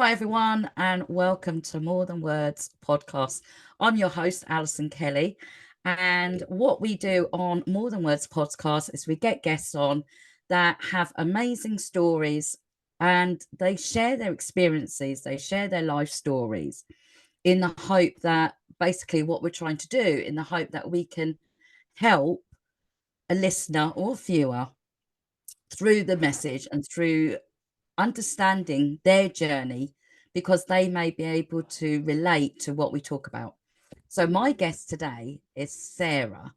Hi, everyone, and welcome to More Than Words podcast. I'm your host, Alison Kelly. And what we do on More Than Words podcast is we get guests on that have amazing stories and they share their experiences, they share their life stories in the hope that basically what we're trying to do, in the hope that we can help a listener or viewer through the message and through understanding their journey because they may be able to relate to what we talk about. So, my guest today is Sarah.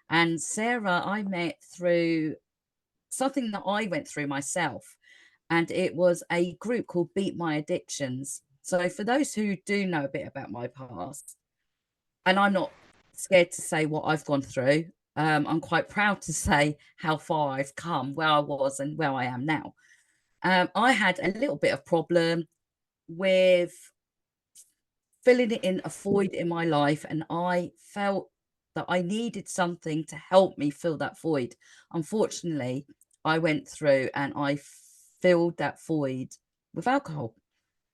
And Sarah, I met through something that I went through myself, and it was a group called Beat My Addictions. So, for those who do know a bit about my past, and I'm not scared to say what I've gone through, I'm quite proud to say how far I've come, where I was, and where I am now. I had a little bit of problem with filling it in a void in my life, and I felt that I needed something to help me fill that void. Unfortunately, I went through and I filled that void with alcohol.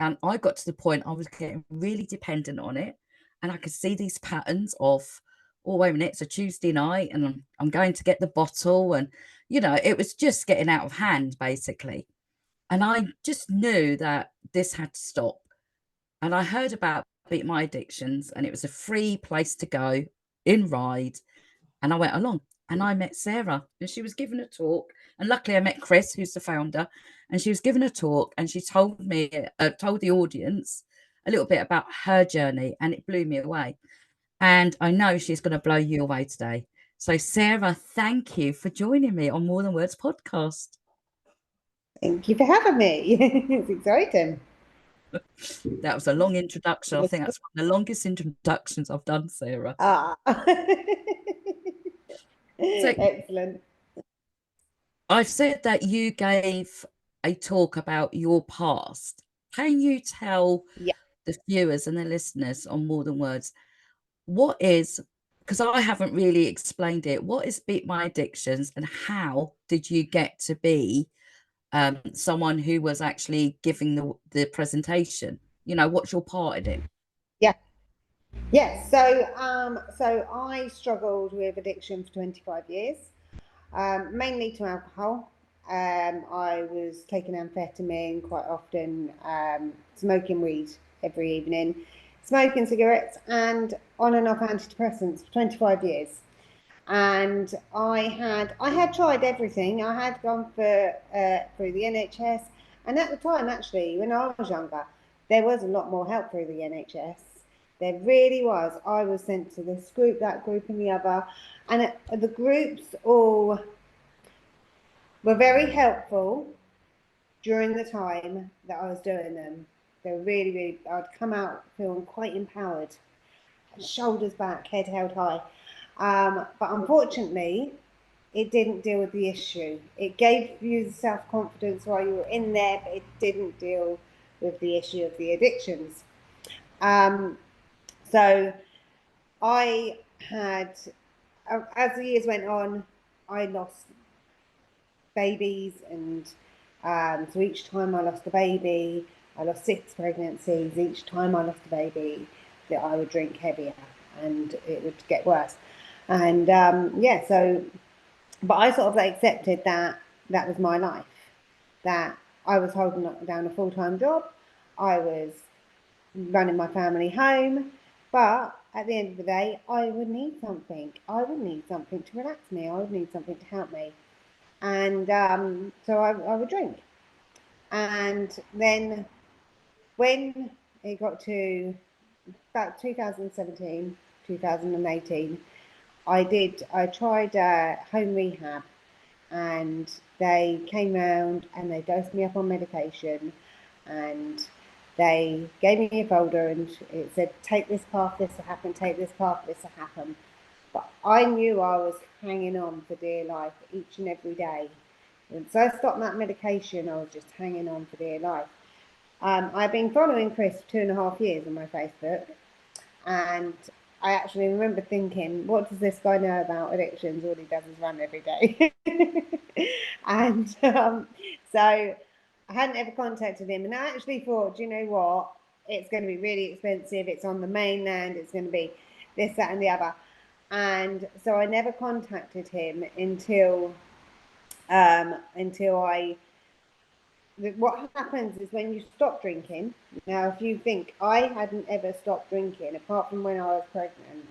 And I got to the point I was getting really dependent on it. And I could see these patterns of, oh, wait a minute, it's a Tuesday night and I'm going to get the bottle. And, it was just getting out of hand, basically. And I just knew that this had to stop. And I heard about Beat My Addictions, and it was a free place to go in Ride. And I went along and I met Sarah, and she was giving a talk. And luckily, I met Chris, who's the founder, and she was giving a talk, and she told told the audience a little bit about her journey, and it blew me away. And I know she's going to blow you away today. So, Sarah, thank you for joining me on More Than Words podcast. Thank you for having me. It's exciting. That was a long introduction. I think that's one of the longest introductions I've done, Sarah. So Excellent. I've said that you gave a talk about your past. Can you tell Yeah. the viewers and the listeners on More Than Words, what is, because I haven't really explained it, what is Beat My Addictions and how did you get to be someone who was actually giving the presentation? What's your part in it? Yeah. Yes. So I struggled with addiction for 25 years, mainly to alcohol. I was taking amphetamine quite often, smoking weed every evening, smoking cigarettes, and on and off antidepressants for 25 years. And I had tried everything. I had gone for through the NHS, and at the time, actually, when I was younger, there was a lot more help through the NHS. There really was. I was sent to this group, that group, and the other, and the groups all were very helpful during the time that I was doing them. They were really, really. I'd come out feeling quite empowered, shoulders back, head held high. But unfortunately, it didn't deal with the issue. It gave you the self-confidence while you were in there, but it didn't deal with the issue of the addictions. So I had, as the years went on, I lost babies, and so each time I lost a baby, I lost 6 pregnancies. Each time I lost a baby, that I would drink heavier, and it would get worse. And but I sort of accepted that that was my life, that I was holding down a full-time job, I was running my family home, but at the end of the day, I would need something. I would need something to relax me. I would need something to help me. And so I would drink. And then when it got to about 2017, 2018, I tried home rehab, and they came round and they dosed me up on medication, and they gave me a folder and it said, take this path, this will happen, take this path, this will happen. But I knew I was hanging on for dear life each and every day. Once I stopped that medication, I was just hanging on for dear life. I've been following Chris for 2.5 years on my Facebook, and I actually remember thinking, what does this guy know about addictions? All he does is run every day. And so I hadn't ever contacted him, and I actually thought, do you know what? It's going to be really expensive. It's on the mainland. It's going to be this, that, and the other. And so I never contacted him until I. What happens is when you stop drinking. Now, if you think I hadn't ever stopped drinking, apart from when I was pregnant,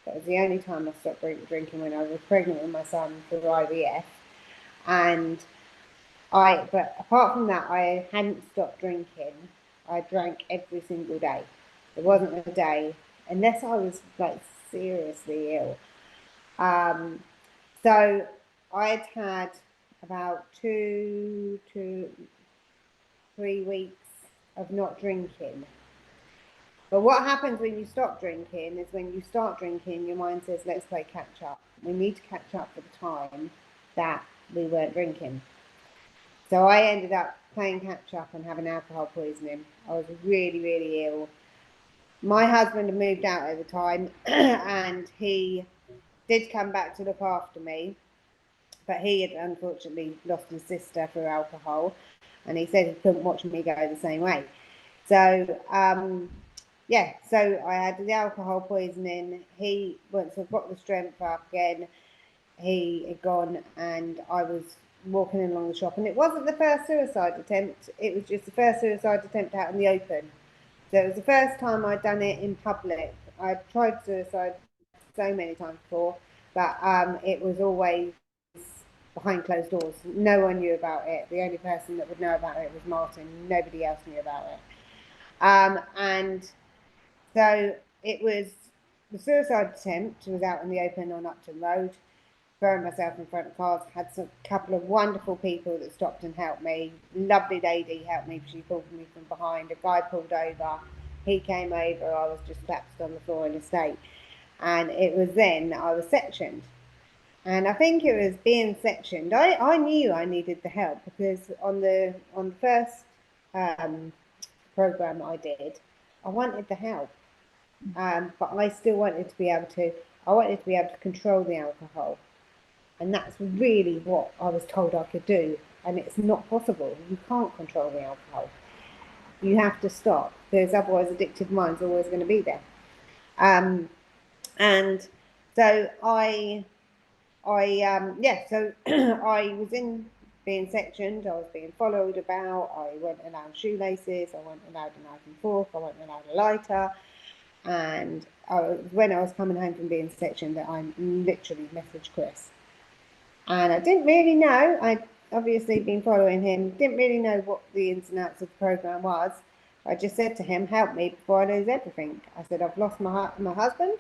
that was the only time I stopped drinking, when I was pregnant with my son for IVF, and but apart from that, I hadn't stopped drinking. I drank every single day. There wasn't a day, unless I was like seriously ill. So I'd had about 2 to 3 weeks of not drinking. But what happens when you stop drinking is, when you start drinking, your mind says, let's play catch up. We need to catch up for the time that we weren't drinking. So I ended up playing catch up and having alcohol poisoning. I was really, really ill. My husband had moved out at the time and he did come back to look after me, but he had unfortunately lost his sister through alcohol, and he said he couldn't watch me go the same way. So so I had the alcohol poisoning. He, once I got the strength up again, he had gone, and I was walking along the shop, and it wasn't the first suicide attempt. It was just the first suicide attempt out in the open. So it was the first time I'd done it in public. I'd tried suicide so many times before, but it was always behind closed doors. No one knew about it. The only person that would know about it was Martin. Nobody else knew about it. And so it was, the suicide attempt was out in the open on Upton Road, throwing myself in front of cars. Had a couple of wonderful people that stopped and helped me. Lovely lady helped me. She pulled me from behind. A guy pulled over. He came over. I was just collapsed on the floor in a state. And it was then I was sectioned. And I think it was being sectioned. I knew I needed the help, because on the first program I did, I wanted the help. But I still wanted to be able to, control the alcohol. And that's really what I was told I could do. And it's not possible. You can't control the alcohol. You have to stop, because otherwise addicted mind's always going to be there. And so I was in being sectioned. I was being followed about. I wasn't allowed shoelaces. I wasn't allowed a knife and fork. I wasn't allowed a lighter. And when I was coming home from being sectioned, that I literally messaged Chris. And I didn't really know. I'd obviously been following him. Didn't really know what the ins and outs of the program was. I just said to him, help me before I lose everything. I said, I've lost my husband,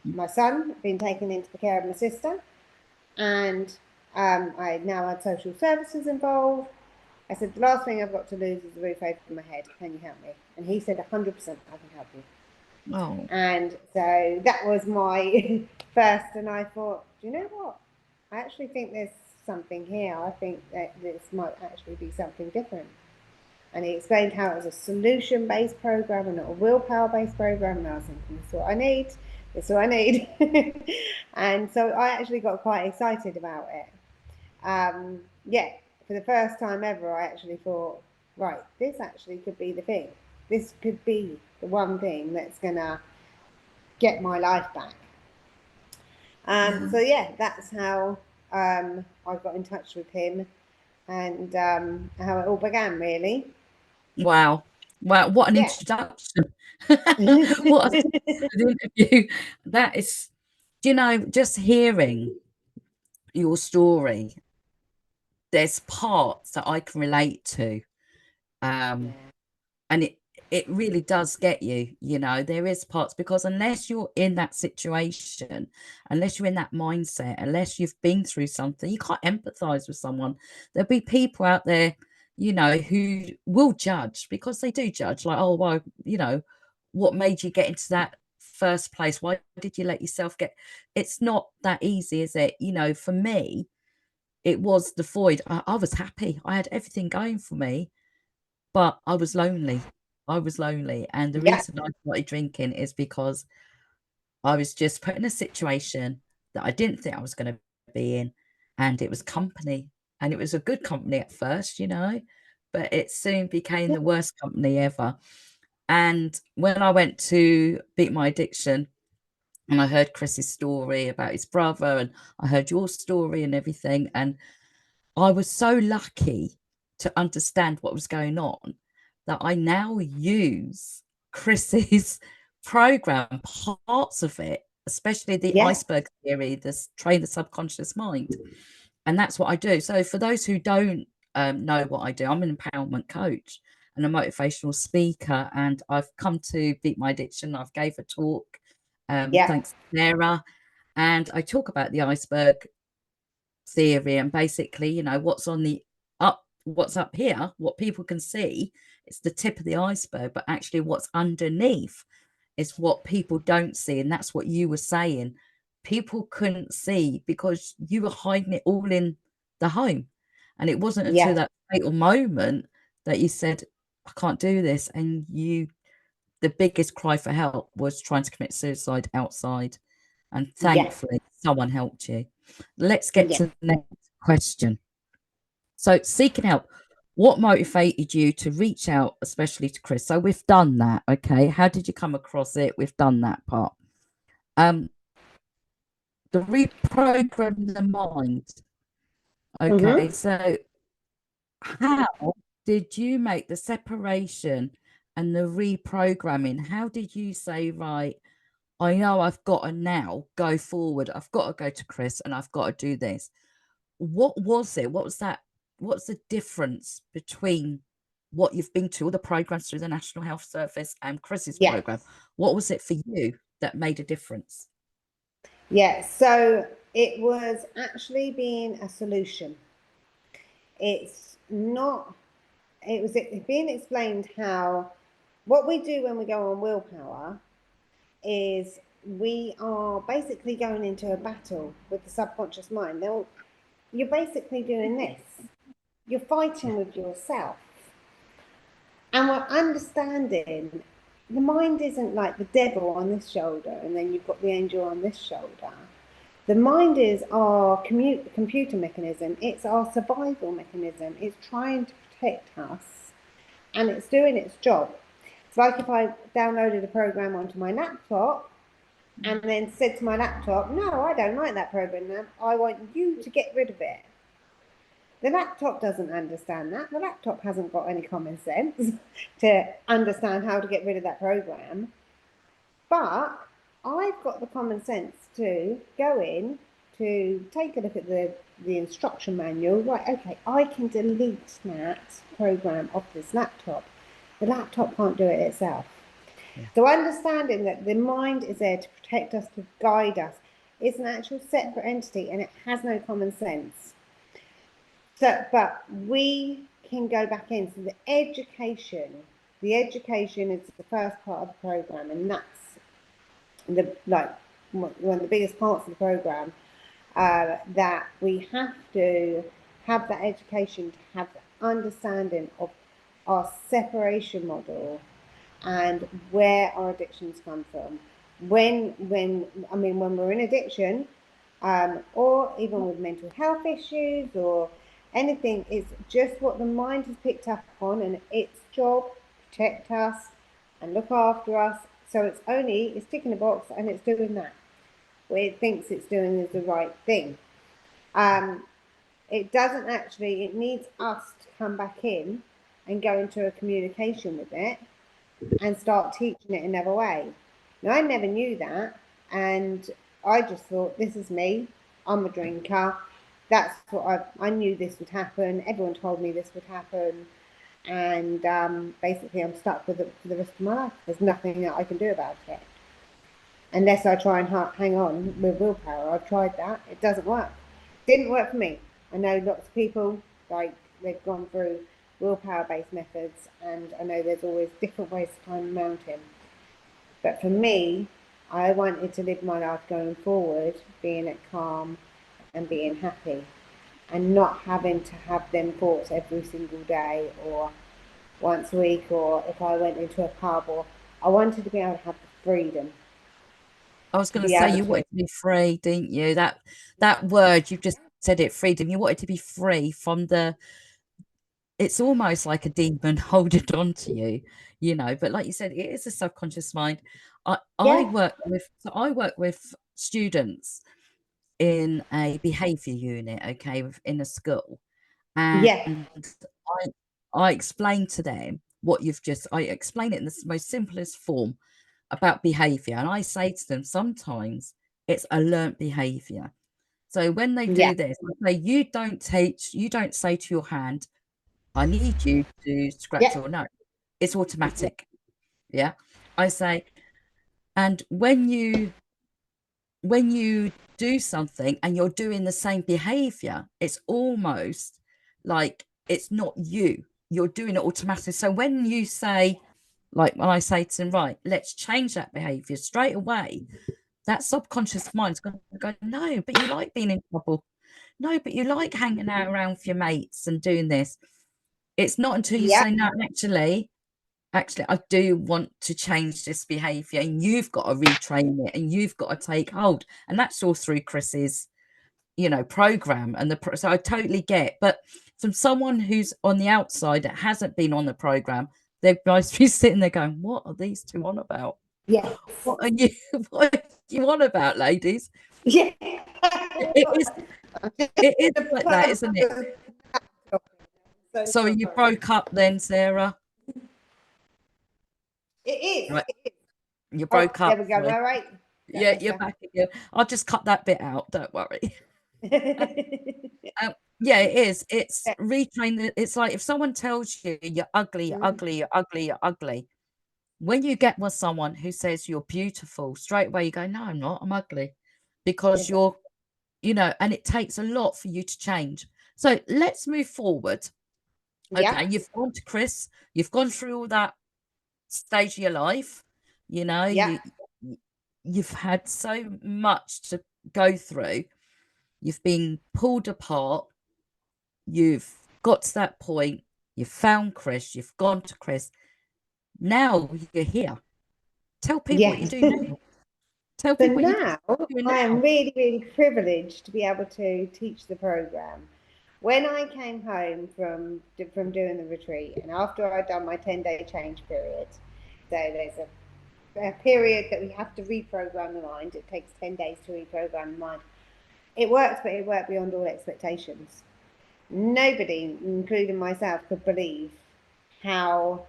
my son, been taken into the care of my sister, and I now had social services involved. I said, the last thing I've got to lose is the roof over my head. Can you help me? And he said, 100% I can help you. Oh. And so that was my first, and I thought, do you know what? I actually think there's something here. I think that this might actually be something different. And he explained how it was a solution-based program and not a willpower-based program. And I was thinking, this is what I need. This is what I need. And so I actually got quite excited about it. For the first time ever, I actually thought, right, this actually could be the thing. This could be the one thing that's going to get my life back. So that's how I got in touch with him, and how it all began, really. Wow. What an introduction. What an interview. That is, just hearing your story, there's parts that I can relate to. And it really does get you, there is parts, because unless you're in that situation, unless you're in that mindset, unless you've been through something, you can't empathize with someone. There'll be people out there, who will judge, because they do judge, like, oh, well, what made you get into that first place? Why did you let yourself get? It's not that easy, is it? For me, it was the void. I was happy. I had everything going for me, but I was lonely. And the reason I started drinking is because I was just put in a situation that I didn't think I was going to be in, and it was company, and it was a good company at first, but it soon became the worst company ever. And when I went to Beat My Addiction, and I heard Chris's story about his brother, and I heard your story and everything, and I was so lucky to understand what was going on that I now use Chris's program, parts of it, especially the Yeah. iceberg theory, this train the subconscious mind. And that's what I do. So for those who don't know what I do, I'm an empowerment coach and a motivational speaker, and I've come to Beat My Addiction. I've gave a talk, Yeah. thanks to Sara, and I talk about the iceberg theory, and basically, you know, what's up here, what people can see, it's the tip of the iceberg, but actually what's underneath is what people don't see. And that's what you were saying. People couldn't see because you were hiding it all in the home. And it wasn't until Yeah. that fatal moment that you said, I can't do this. And the biggest cry for help was trying to commit suicide outside. And Yeah. thankfully, someone helped you. Let's get Yeah. to the next question. So, seeking help, what motivated you to reach out, especially to Chris? So, we've done that. Okay. How did you come across it? We've done that part. Um, the reprogram the mind. Okay. Mm-hmm. So, how did you make the separation and the reprogramming? How did you say, right, I know I've got to now go forward. I've got to go to Chris and I've got to do this. What was it? What was that? What's the difference between what you've been to, all the programs through the National Health Service and Chris's Yeah. program? What was it for you that made a difference? Yeah. So it was actually being a solution. It's not, it was being explained how what we do when we go on willpower is we are basically going into a battle with the subconscious mind. Now, you're basically doing this. You're fighting with yourself. And we're understanding the mind isn't like the devil on this shoulder and then you've got the angel on this shoulder. The mind is our computer mechanism. It's our survival mechanism. It's trying to protect us and it's doing its job. It's like if I downloaded a program onto my laptop and then said to my laptop, no, I don't like that program. I want you to get rid of it. The laptop doesn't understand that. The laptop hasn't got any common sense to understand how to get rid of that program. But I've got the common sense to go in, to take a look at the instruction manual. Right, okay, I can delete that program off this laptop. The laptop can't do it itself. Yeah. So understanding that the mind is there to protect us, to guide us, it's an actual separate entity and it has no common sense. So, but we can go back in. So the education is the first part of the program, and that's one of the biggest parts of the program. That we have to have that education to have the understanding of our separation model and where our addictions come from. When we're in addiction, or even with mental health issues or anything, it's just what the mind has picked up on, and its job protect us and look after us. So it's ticking a box and it's doing that. What it thinks it's doing is the right thing. It doesn't actually. It needs us to come back in and go into a communication with it and start teaching it another way. Now, I never knew that, and I just thought, this is me. I'm a drinker. That's what I knew this would happen. Everyone told me this would happen, and basically, I'm stuck with it for the rest of my life. There's nothing that I can do about it unless I try and hang on with willpower. I've tried that; it doesn't work. Didn't work for me. I know lots of people they've gone through willpower-based methods, and I know there's always different ways to climb a mountain. But for me, I wanted to live my life going forward, being at calm and being happy, and not having to have them thoughts every single day or once a week, or if I went into a pub, or I wanted to be able to have the freedom I was to going to be say able you to. wanted to be free, didn't you? That word you've just said it, freedom. You wanted to be free from it's almost like a demon holding on to you, you know. But like you said, it is a subconscious mind. I Yeah, work with I work with students in a behavior unit, okay, in a school, and yeah, I I explain to them what you've just I explain it in the most simplest form about behavior, and I say to them sometimes it's a learnt behavior. So when they yeah, do this, I say you don't say to your hand, I need you to scratch yeah, your nose. It's yeah, automatic. Yeah. I say, and when you do something and you're doing the same behavior, it's almost like it's not you. You're doing it automatically. So when you say, like when I say to them, right, let's change that behavior straight away, that subconscious mind's going to go, no, but you like being in trouble. No, but you like hanging out around with your mates and doing this. It's not until you yeah, say, no, actually, I do want to change this behavior, and you've got to retrain it, and you've got to take hold. And that's all through Chris's, program and so I totally get. But from someone who's on the outside that hasn't been on the program, they must be sitting there going, "What are these two on about? yes, What are you? What are you on about, ladies?" yeah. It is. It is The like that, pub isn't it? was so So you sorry. broke up then, Sarah? It is. Right, It is. you Oh, broke there up. we go. Am Sorry. I right? Is that Yeah, you're better? back again. I'll just cut that bit out. Don't worry. Yeah, it is. It's retrain it's like if someone tells you you're ugly, you're Mm, ugly, you're ugly, you're ugly. When you get with someone who says you're beautiful, straight away you go, no, I'm not, I'm ugly. Because exactly. and it takes a lot for you to change. So let's move forward. Yeah, Okay, you've gone to Chris, you've gone through all that stage of your life, you know, yeah, you y- you've had so much to go through. You've been pulled apart. You've got to that point. You've found Chris. You've gone to Chris. Now you're here. Tell people what you yes. do now. Tell So people what now you're doing I am now. really, really privileged to be able to teach the program. When I came home from doing the retreat, and after I'd done my 10-day change period, so there's a period that we have to reprogram the mind. It takes 10 days to reprogram the mind. It works, but it worked beyond all expectations. Nobody, including myself, could believe how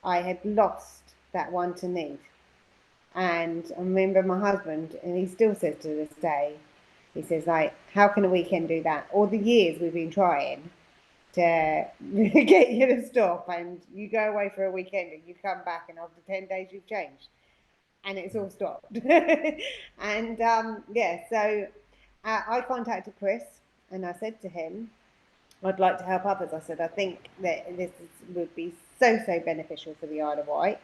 I had lost that want to need. And I remember my husband, and he still says to this day, he says, like, how can a weekend do that? All the years we've been trying to get you to stop, and you go away for a weekend and you come back, and after 10 days you've changed, and it's all stopped. And yeah, so I contacted Chris and I said to him, I'd like to help others. I said, I think that would be so, so beneficial for the Isle of Wight,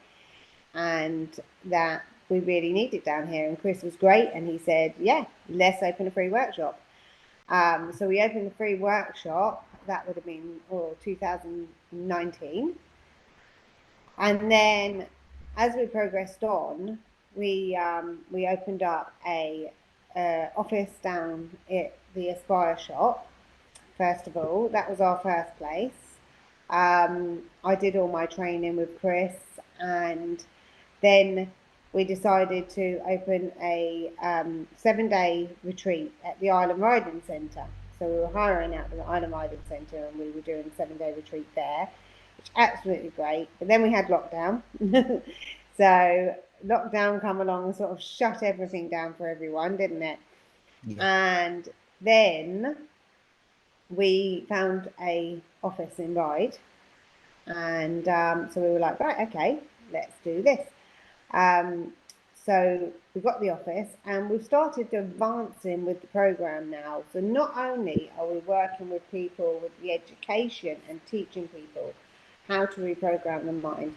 and that we really need it down here. And Chris was great, and he said, yeah, let's open a free workshop. So we opened a free workshop. That would have been 2019. And then as we progressed on, we opened up a office down at the Aspire shop. First of all, that was our first place. I did all my training with Chris, and then we decided to open a 7-day retreat at the Island Riding Centre. So we were hiring out the Island Riding Centre, and we were doing a 7-day retreat there, which absolutely great. But then we had lockdown, so lockdown come along and sort of shut everything down for everyone, didn't it? Yeah. And then we found a office in Ryde, and so we were like, right, okay, let's do this. Um, so we got the office, and we've started advancing with the program now. So not only are we working with people with the education and teaching people how to reprogram the mind,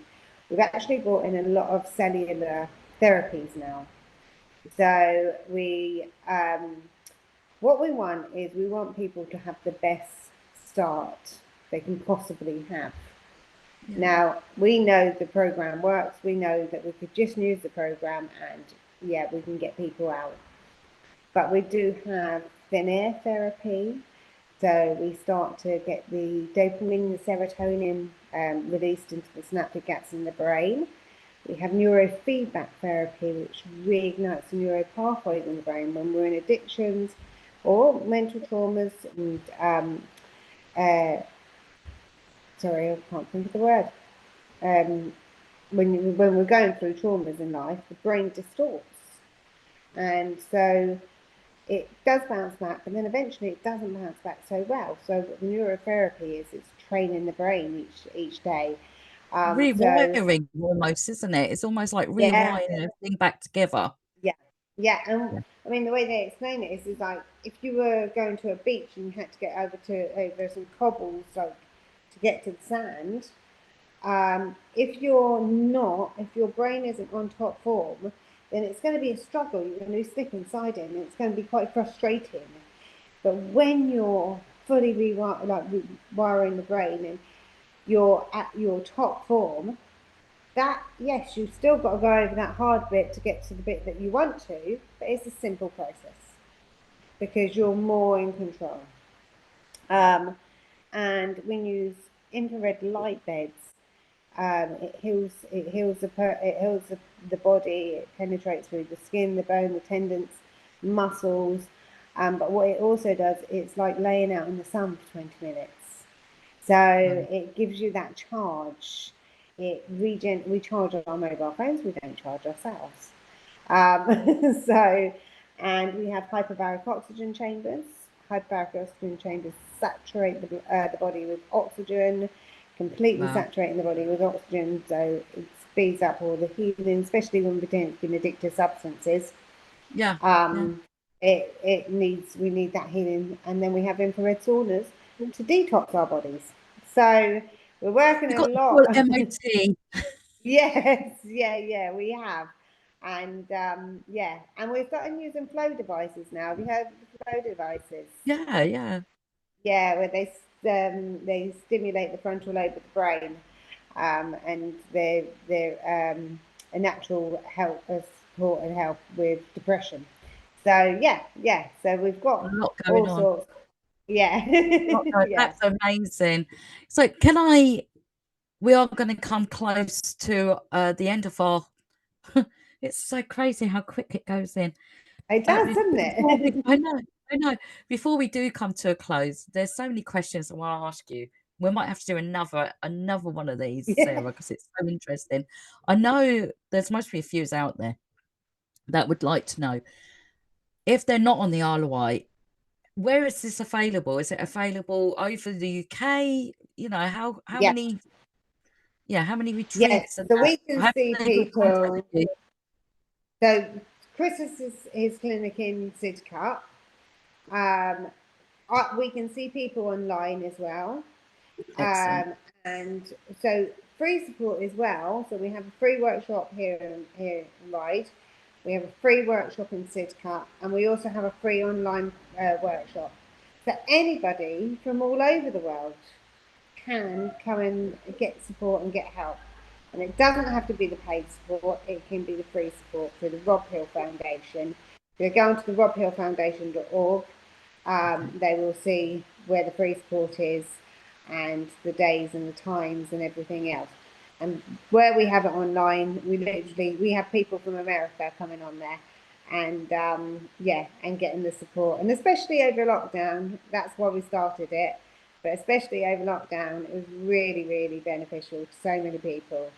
we've actually brought in a lot of cellular therapies now. So what we want is we want people to have the best start they can possibly have. Yeah. Now, we know the program works. We know that we could just use the program, and yeah, we can get people out. But we do have thin air therapy. So we start to get the dopamine, the serotonin released into the synaptic gaps in the brain. We have neurofeedback therapy, which reignites the neural pathways in the brain when we're in addictions or mental traumas. And sorry, I can't think of the word. When we're going through traumas in life, the brain distorts, and so it does bounce back, but then eventually it doesn't bounce back so well. So what the neurotherapy is, it's training the brain each day. Rewiring almost, isn't it? It's almost like Yeah, rewiring everything back together. yeah, and Yeah. I mean the way they explain it is like if you were going to a beach and you had to get over some cobbles, like to get to the sand. If your brain isn't on top form, then it's going to be a struggle. You're going to slip inside it, and it's going to be quite frustrating. But when you're fully rewiring the brain and you're at your top form, that, yes, you've still got to go over that hard bit to get to the bit that you want to, but it's a simple process because you're more in control. And we use infrared light beds. It heals the body. It penetrates through the skin, the bone, the tendons, muscles. But what it also does, it's like laying out in the sun for 20 minutes. So it gives you that charge. We charge our mobile phones, we don't charge ourselves. So, and we have hyperbaric oxygen chambers. Hyperbaric oxygen chambers saturate the body with oxygen, completely Wow. saturating the body with oxygen, so it speeds up all the healing, especially when we're taking addictive substances. Yeah. Yeah. We need that healing, and then we have infrared saunas to detox our bodies. So we're working You a got the full lot. MOT. Yes, yeah, we have. And yeah, and we're starting using flow devices now. Have you heard of the flow devices? Yeah, yeah. Yeah, where they stimulate the frontal lobe of the brain, and they're a natural support and help with depression. So yeah. So we've A got lot going all on. sorts. Yeah, yeah. That's amazing. So we are going to come close to the end of our, it's so crazy how quick it goes in. It does, doesn't Before we, it? I know. Before we do come to a close, there's so many questions I want to ask you. We might have to do another one of these, Yeah, Sarah, because it's so interesting. I know there's must be a few out there that would like to know if they're not on the Isle of Wight, where is this available? Is it available over the UK? You know, how yeah, many how many yes. retreats and So that? we can How see can they get contact people. with you? So Chris is his clinic in Sidcup. Um, we can see people online as well. Excellent. And so free support as well. So we have a free workshop here in Ryde. We have a free workshop in Sidcup, and we also have a free online workshop. So anybody from all over the world can come and get support and get help. And it doesn't have to be the paid support, it can be the free support through the Rob Hill Foundation. If you go onto the robhillfoundation.org, they will see where the free support is and the days and the times and everything else. And where we have it online, we have people from America coming on there, and and getting the support. And especially over lockdown, that's why we started it. But especially over lockdown, it was really beneficial to so many people.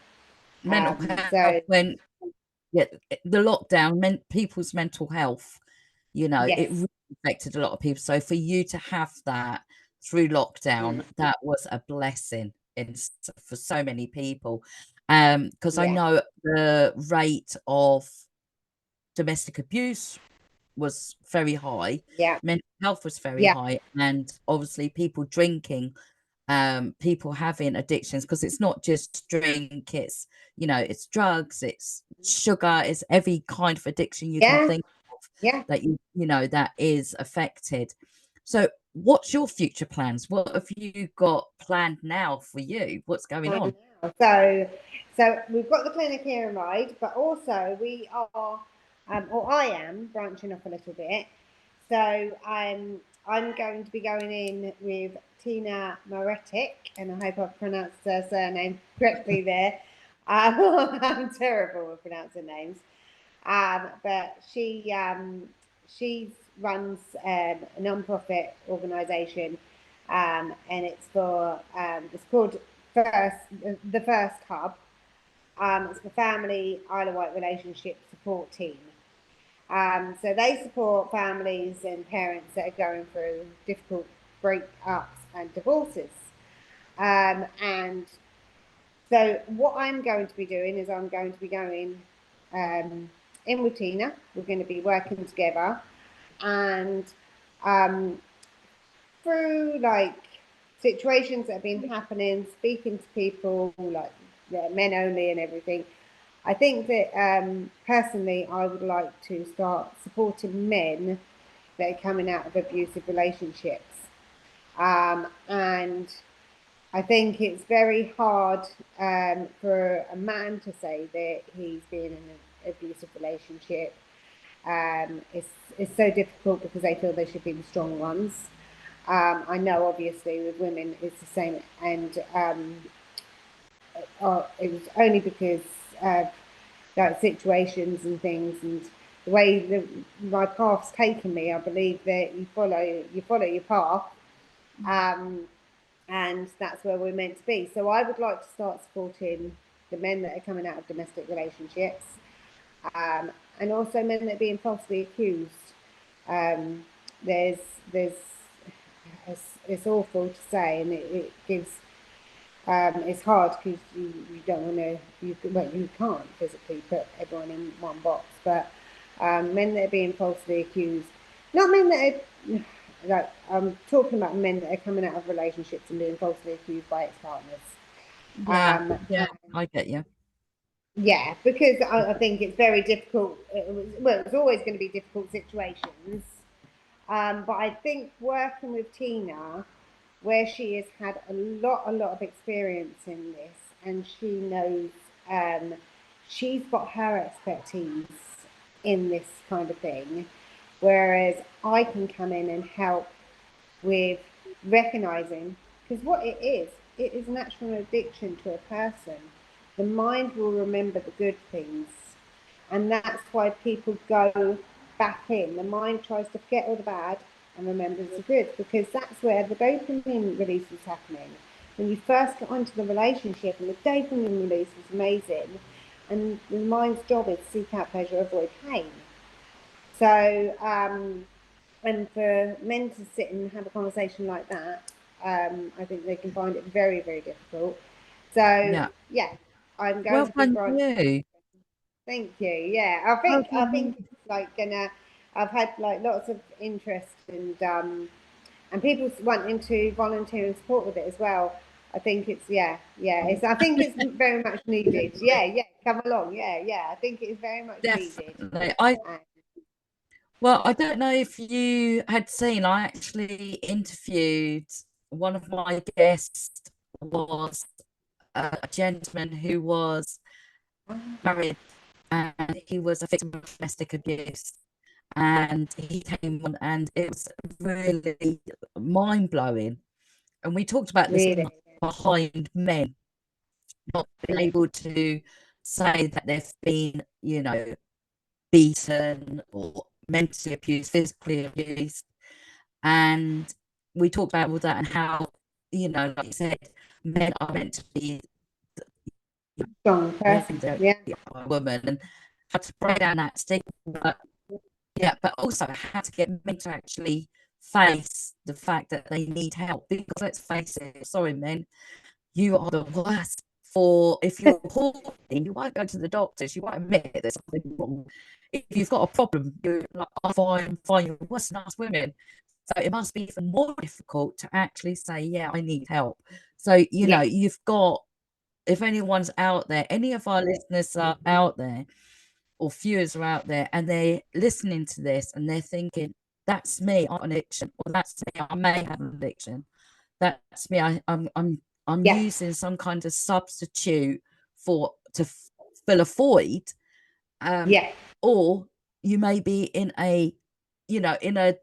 Mental So health when the lockdown meant people's mental health, it yes, really affected a lot of people. So for you to have that through lockdown, that was a blessing for so many people. Because I yeah, know the rate of domestic abuse was very high, yeah, mental health was very yeah, high, and obviously people drinking, people having addictions, because it's not just drink, it's drugs, it's sugar, it's every kind of addiction you can yeah, think of yeah. that that is affected. So what's your future plans? What have you got planned now for you? What's going on? So we've got the clinic here in Ryde, but also or I am branching off a little bit. So I'm going to be going in with Tina Moretic, and I hope I've pronounced her surname correctly there. I'm terrible with pronouncing names. But she runs a non-profit organisation, and it's called the First Hub. It's the Family Isle of Wight Relationship Support Team. So they support families and parents that are going through difficult breakups and divorces. And so what I'm going to be doing is I'm going to be going in with Tina. We're going to be working together, and through like situations that have been happening, speaking to people like men only and everything. I think that personally, I would like to start supporting men that are coming out of abusive relationships, and I think it's very hard for a man to say that he's been in an abusive relationship. It's so difficult because they feel they should be the strong ones. I know, obviously, with women it's the same, and it was only because of like situations and things and the way my path's taken me. I believe that you follow your path. And that's where we're meant to be. So I would like to start supporting the men that are coming out of domestic relationships, and also men that are being falsely accused. There's it's awful to say, and it gives it's hard because you don't want to you can't physically put everyone in one box, but men that are being falsely accused, not men that are like I'm talking about men that are coming out of relationships and being falsely accused by ex-partners. Yeah, I get you. Yeah, because I think it's very difficult. It's always going to be difficult situations. But I think working with Tina, where she has had a lot of experience in this, and she knows, she's got her expertise in this kind of thing, whereas I can come in and help with recognizing, because what it is natural addiction to a person. The mind will remember the good things, and that's why people go back in. The mind tries to forget all the bad and remembers the good, because that's where the dopamine release is happening. When you first get onto the relationship, and the dopamine release is amazing, and the mind's job is to seek out pleasure, avoid pain. So, and for men to sit and have a conversation like that, I think they can find it very, very difficult. So, yeah, I'm going Well to be done, branching. you. Thank you. Yeah, Well I done. think it's like gonna. I've had like lots of interest and people wanting to volunteer and support with it as well. I think it's I think it's very much needed. Yeah, come along. Yeah. I think it is very much needed. Definitely. Well, I don't know if you had seen, I actually interviewed one of my guests was a gentleman who was married and he was a victim of domestic abuse. And he came on and it was really mind blowing. And we talked about this Really, behind men not being able to say that they've been, beaten or mentally abused, physically abused. And we talked about all that and how, like you said, men are meant to be strong person. Yeah, a woman and how to break down that stigma. But also how to get men to actually face the fact that they need help. Because let's face it, sorry, men, you are the worst for if you're poorly, you won't go to the doctors, you won't admit there's something wrong. If you've got a problem, you're like, I'm fine, you're worse than us women. So it must be even more difficult to actually say, yeah, I need help. So, you've got, if anyone's out there, any of our listeners are out there or viewers are out there and they're listening to this and they're thinking, that's me, I'm an addiction, or that's me, I may have an addiction. That's me. I'm yeah, using some kind of substitute to fill a void, yeah, or you may be in a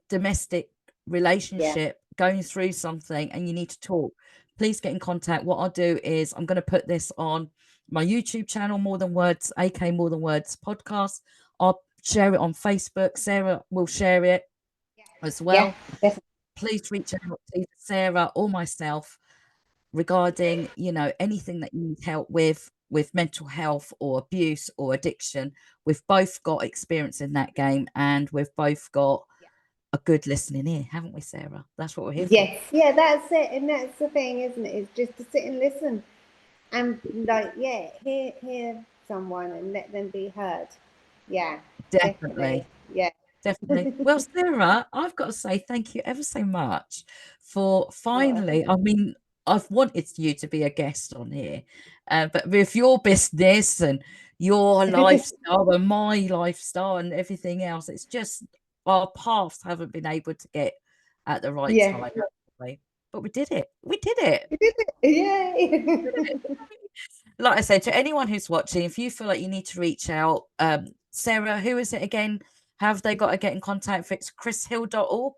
domestic relationship, going through something, and you need to talk, please get in contact. What I'll do is I'm going to put this on my YouTube channel, More Than Words, aka More Than Words Podcast. I'll share it on Facebook. Sarah will share it as well. Definitely. Please reach out to either Sarah or myself regarding, you know, anything that you need help with mental health or abuse or addiction. We've both got experience in that game, and we've both got a good listening ear, haven't we, Sarah? That's what we're here for. Yeah, that's it. And that's the thing, isn't it? It's just to sit and listen and like, hear someone and let them be heard. Yeah, definitely. Definitely. Yeah. Definitely. Well, Sarah, I've got to say thank you ever so much for Well, finally, I mean, I've wanted you to be a guest on here, but with your business and your lifestyle and my lifestyle and everything else, it's just our paths haven't been able to get at the right yeah. time, have we? But we did it. We did it. You did it. Yeah. Like I said, to anyone who's watching, if you feel like you need to reach out, Sarah, who is it again? Have they got to get in contact? If it's chrishill.org?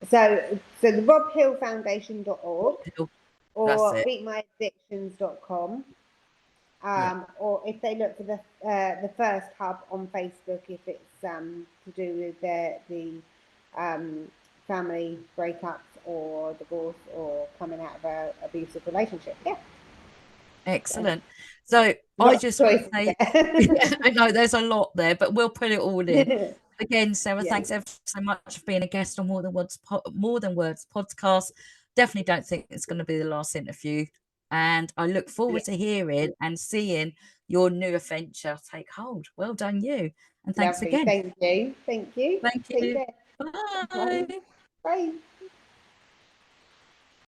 So the robhillfoundation.org That's or it. beatmyaddictions.com. Yeah. Or if they look for the first hub on Facebook, if it's to do with the family breakups or divorce or coming out of a abusive relationship. Yeah. Excellent. So I Lots just of want to choices say, there. I know there's a lot there, but we'll put it all in. Again, Sarah, Yeah, thanks ever so much for being a guest on More Than Words podcast. Definitely don't think it's going to be the last interview. And I look forward to hearing and seeing your new adventure take hold. Well done, you. And thanks lovely. again. Thank you. Thank you. Thank Take you. care. Bye. Bye. Bye.